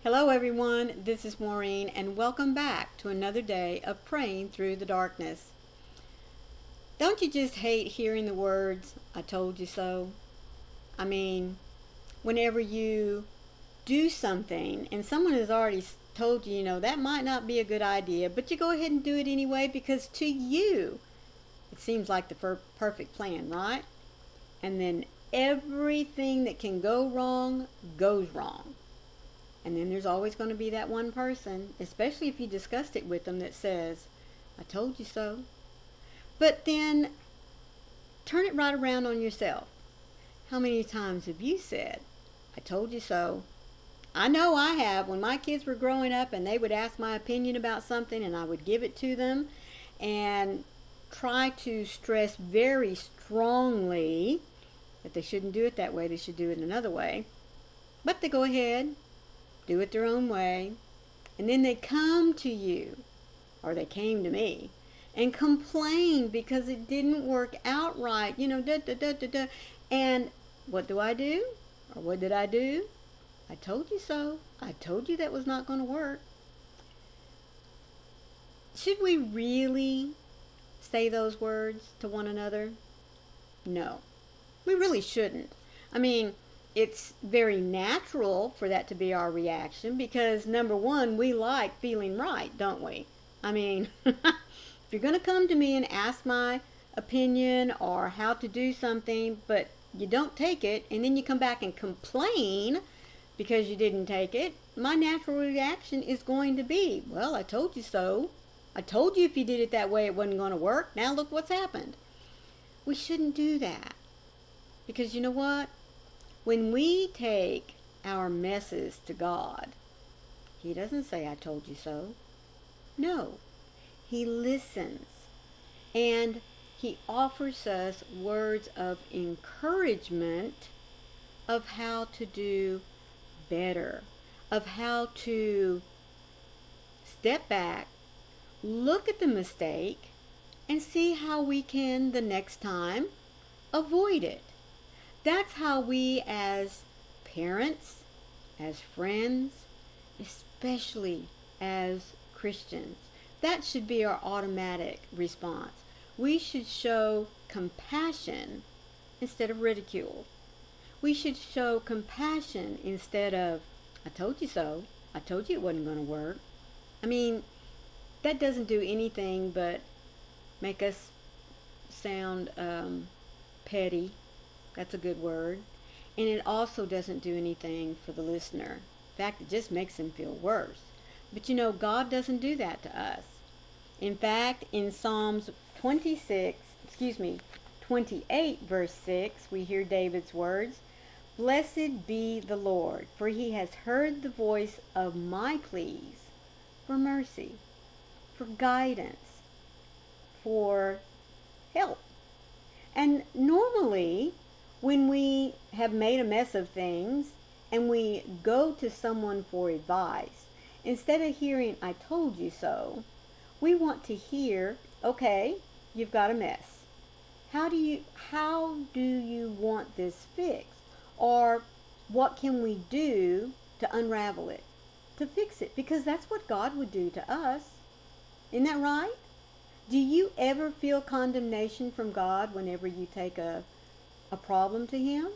Hello everyone, this is Maureen and welcome back to another day of praying through the darkness. Don't you just hate hearing the words, "I told you so"? I mean, whenever you do something and someone has already told you, that might not be a good idea, but you go ahead and do it anyway because to you, it seems like the perfect plan, right? And then everything that can go wrong goes wrong. And then there's always going to be that one person, especially if you discussed it with them, that says, "I told you so." But then turn it right around on yourself. How many times have you said, "I told you so"? I know I have. When my kids were growing up and they would ask my opinion about something and I would give it to them and try to stress very strongly that they shouldn't do it that way, they should do it another way. But they go ahead, do it their own way, and then they come to you, or they came to me, and complain because it didn't work out right, and what do? Or what did I do? I told you so. I told you that was not going to work. Should we really say those words to one another? No, we really shouldn't. I mean, it's very natural for that to be our reaction because, number one, we like feeling right, don't we? I mean, if you're going to come to me and ask my opinion or how to do something, but you don't take it, and then you come back and complain because you didn't take it, my natural reaction is going to be, "Well, I told you so. I told you if you did it that way it wasn't going to work. Now look what's happened." We shouldn't do that because you know what? When we take our messes to God, He doesn't say, "I told you so." No, He listens and He offers us words of encouragement of how to do better, of how to step back, look at the mistake, and see how we can the next time avoid it. That's how we as parents, as friends, especially as Christians, that should be our automatic response. We should show compassion instead of ridicule. We should show compassion instead of, "I told you so. I told you it wasn't going to work." I mean, that doesn't do anything but make us sound petty. That's a good word. And it also doesn't do anything for the listener. In fact, it just makes them feel worse. But God doesn't do that to us. In fact, in Psalms 28 verse 6, we hear David's words, "Blessed be the Lord, for He has heard the voice of my pleas for mercy, for guidance, for help." And normally, when we have made a mess of things and we go to someone for advice, instead of hearing, "I told you so," we want to hear, "Okay, you've got a mess. How do you want this fixed? Or what can we do to unravel it, to fix it?" Because that's what God would do to us. Isn't that right? Do you ever feel condemnation from God whenever you take a problem to Him?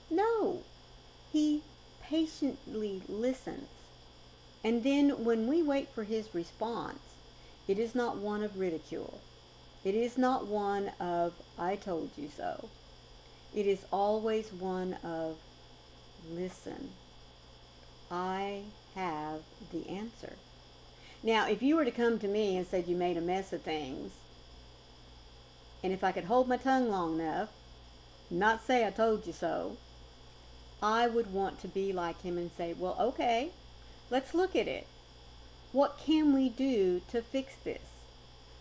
No. He patiently listens. And then when we wait for His response, it is not one of ridicule. It is not one of, "I told you so." It is always one of, "Listen, I have the answer." Now, if you were to come to me and said you made a mess of things, and if I could hold my tongue long enough, not say "I told you so," I would want to be like Him and say, "Well, okay, let's look at it. What can we do to fix this?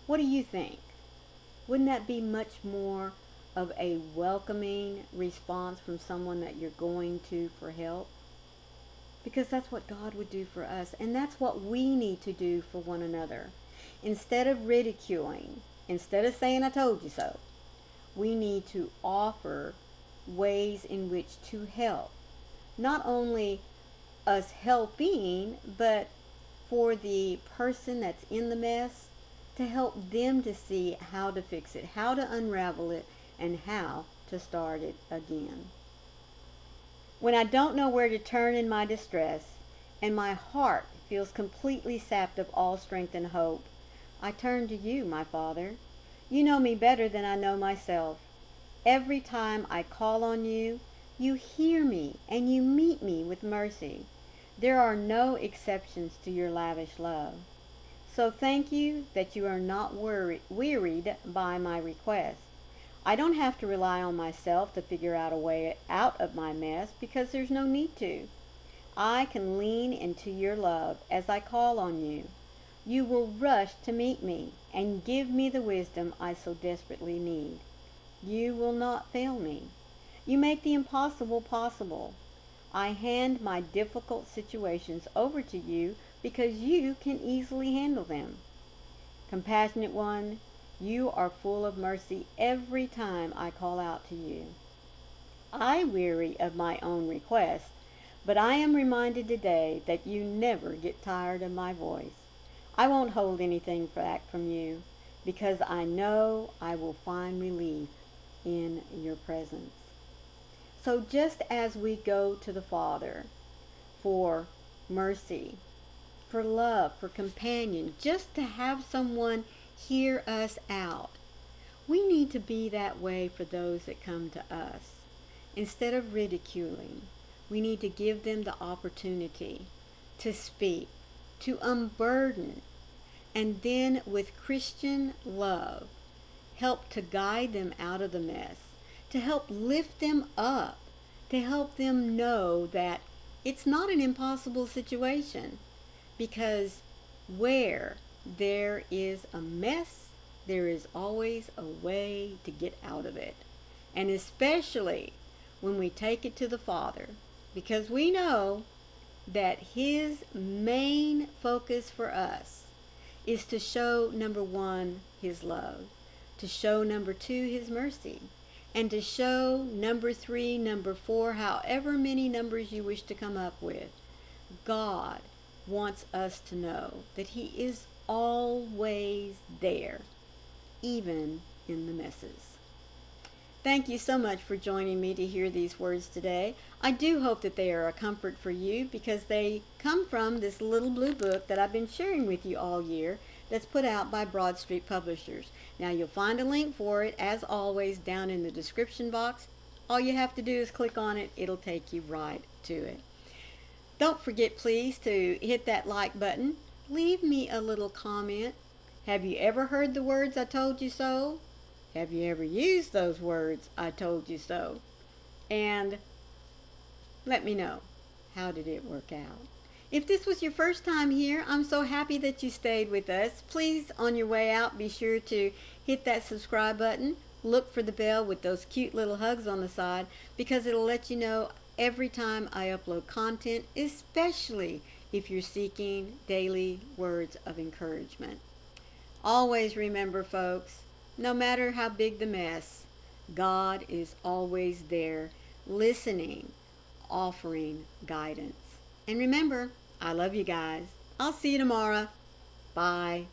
What do you think?" Wouldn't that be much more of a welcoming response from someone that you're going to for help? Because that's what God would do for us, and that's what we need to do for one another. Instead of ridiculing, instead of saying "I told you so," we need to offer ways in which to help. Not only us helping, but for the person that's in the mess, to help them to see how to fix it, how to unravel it, and how to start it again. When I don't know where to turn in my distress, and my heart feels completely sapped of all strength and hope, I turn to you, my Father. You know me better than I know myself. Every time I call on you, you hear me and you meet me with mercy. There are no exceptions to your lavish love. So thank you that you are not wearied by my request. I don't have to rely on myself to figure out a way out of my mess because there's no need to. I can lean into your love as I call on you. You will rush to meet me and give me the wisdom I so desperately need. You will not fail me. You make the impossible possible. I hand my difficult situations over to you because you can easily handle them. Compassionate One, you are full of mercy every time I call out to you. I weary of my own request, but I am reminded today that you never get tired of my voice. I won't hold anything back from you because I know I will find relief in your presence. So just as we go to the Father for mercy, for love, for companion, just to have someone hear us out, we need to be that way for those that come to us. Instead of ridiculing, we need to give them the opportunity to speak, to unburden, and then with Christian love, help to guide them out of the mess, to help lift them up, to help them know that it's not an impossible situation, because where there is a mess, there is always a way to get out of it. And especially when we take it to the Father, because we know that His main focus for us is to show, number one, His love, to show, number two, His mercy, and to show, number three, number four, however many numbers you wish to come up with. God wants us to know that He is always there, even in the messes. Thank you so much for joining me to hear these words today. I do hope that they are a comfort for you because they come from this little blue book that I've been sharing with you all year that's put out by Broad Street Publishers. Now you'll find a link for it, as always, down in the description box. All you have to do is click on it. It'll take you right to it. Don't forget, please, to hit that like button. Leave me a little comment. Have you ever heard the words, "I told you so"? Have you ever used those words, "I told you so"? And let me know, how did it work out? If this was your first time here, I'm so happy that you stayed with us. Please, on your way out, be sure to hit that subscribe button. Look for the bell with those cute little hugs on the side, because it'll let you know every time I upload content, especially if you're seeking daily words of encouragement. Always remember, folks, no matter how big the mess, God is always there, listening, offering guidance. And remember, I love you guys. I'll see you tomorrow. Bye.